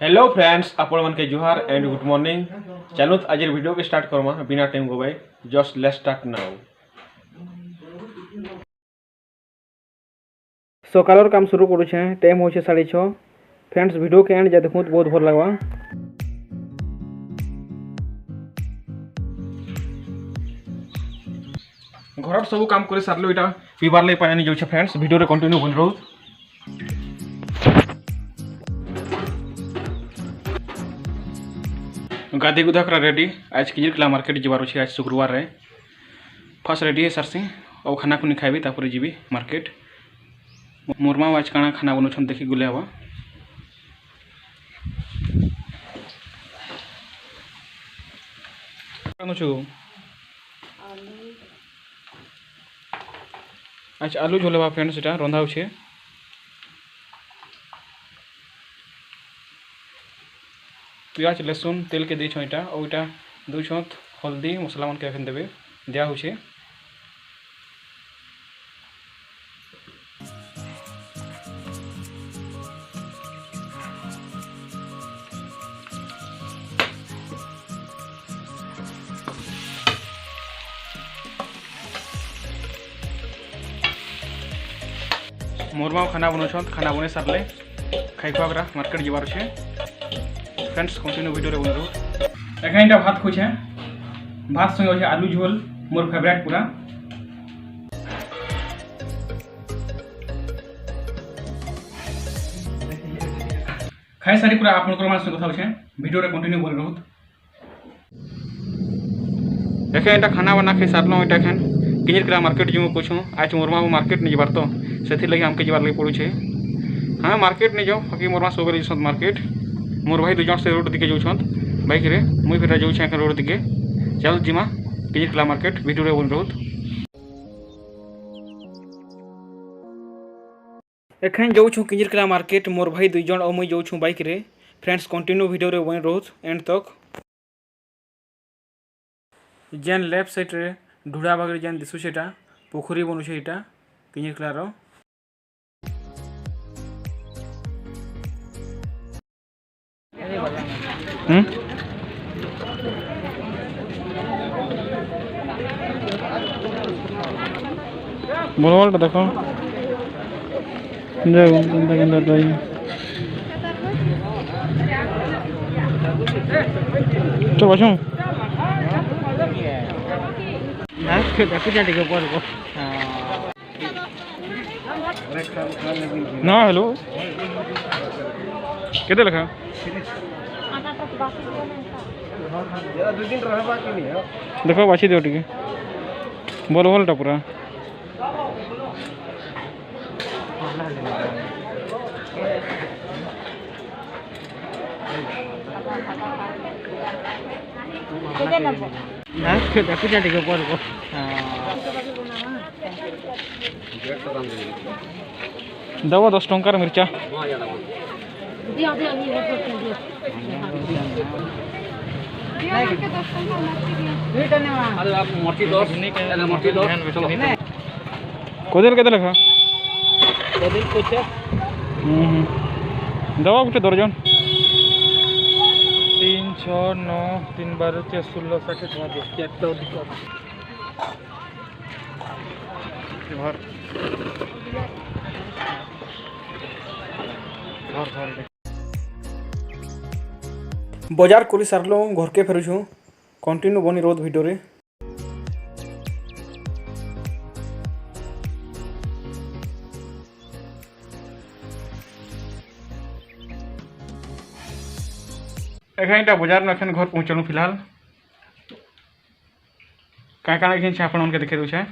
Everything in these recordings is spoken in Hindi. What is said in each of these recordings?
हेलो फ्रेंड्स आपण मन के जुहार एंड गुड मॉर्निंग। चलो आज वीडियो के स्टार्ट करमा बिना टाइम गवाए। Just let's start now. सकाल काम शुरू करुचे। टाइम हो 6:30। फ्रेंड्स वीडियो के एंड जा देखो बहुत भल लगवा। घर सब काम कर सारलो इटा पीबार ले पानी जाउछे। फ्रेंड्स वीडियो रे कंटिन्यू बन रहू। गाधी गुधा करा रेडी। आज किला मार्केट जबार अछि। आज शुक्रवार रे फर्स्ट रेडी है सरसी और खाना कुनी खाइबी तापर जीबी मार्केट। मोरमा आज काना खाना बनउछन देखि गुले हवा। आज आलू झोल बा फ्रेंड्स इटा रंधा होछे। प्याज लहसुन तेल के देछो इटा और इटा दो छोट हल्दी मसला मन के एखन देबे दिया होछे। मोरमा खाना बनउछन। खाना बने सारले खाइ खुआ मार्केट जबार छे। फ्रेंड्स कंटिन्यू वीडियो रे बन रहू। एखन भात खुछे। भात संगे होछे आलू झोल मोर फेवरेट पूरा। खाइ सारी पूरा आपन को मास कथा होछे। वीडियो रे कंटिन्यू बन रहू। एखन खाना बना के सारलो इटा एखन किनिकरा मार्केट जो कुछ आज मोरमा मार्केट नहीं जबार तो से लगे हमके जबार लगे पड़ू छे। हाँ मार्केट नहीं जाओ बाकी मोरमा सब जाऊँ मार्केट। मोर भाई दो जन से रोड दिखे जाऊँ बाइक रे मुई फिर जाऊँ रोड दिखे। चल जिमा किनिकला मार्केट वीडियो रे बोल रहू। एखन जाऊँ किनिकला मार्केट। मोर भाई दो जन और मुई जाऊँ बाइक रे। फ्रेंड्स कंटिन्यू वीडियो रे बन रहू एंड तक। जेन लेफ्ट साइड रे ढुड़ा बागरे जेन दिसु सेटा पोखरी बनुछे इटा किनिकलार। बोलवाल देखो जाओ गंदा गंदा ड्राई तो बचो ना। हेलो केते लखा देखो बाछी दियो टिके बोल बोलटा पूरा दवा 10 टंकार मिर्चा कोदेल केते लखा दवा गुटे दर्जन 3 6 9 3 12 16 60 बाजार कर सारलो घर के फेरुछु। कंटिन्यू बनी रोज वीडियो रे। एखन बाजार में घर पहुँचलू। फिलहाल क्या क्या आपण के देखे दूचे।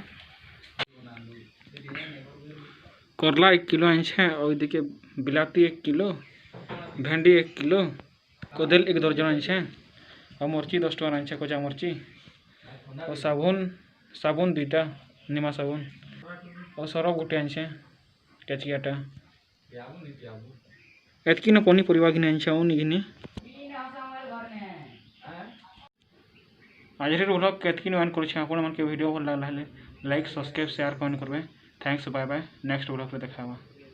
करला 1 किलो आनी और दिखे बिलाती 1 किलो भेंडी 1 किलो कोदेल 1 दर्जन आनी और मर्ची 10 टका आनी कचा मर्ची और साबुन 2टा निमा साबुन और सरफ गोटे आनी केचियाटा एतकी न पनीपरिया घिनी आनी घिनी। आज व्लॉग केतकी वन कर वीडियो भल लगे लाइक सब्सक्राइब शेयर कमेंट करबे। Thanks bye bye. Next vlog रे देखा।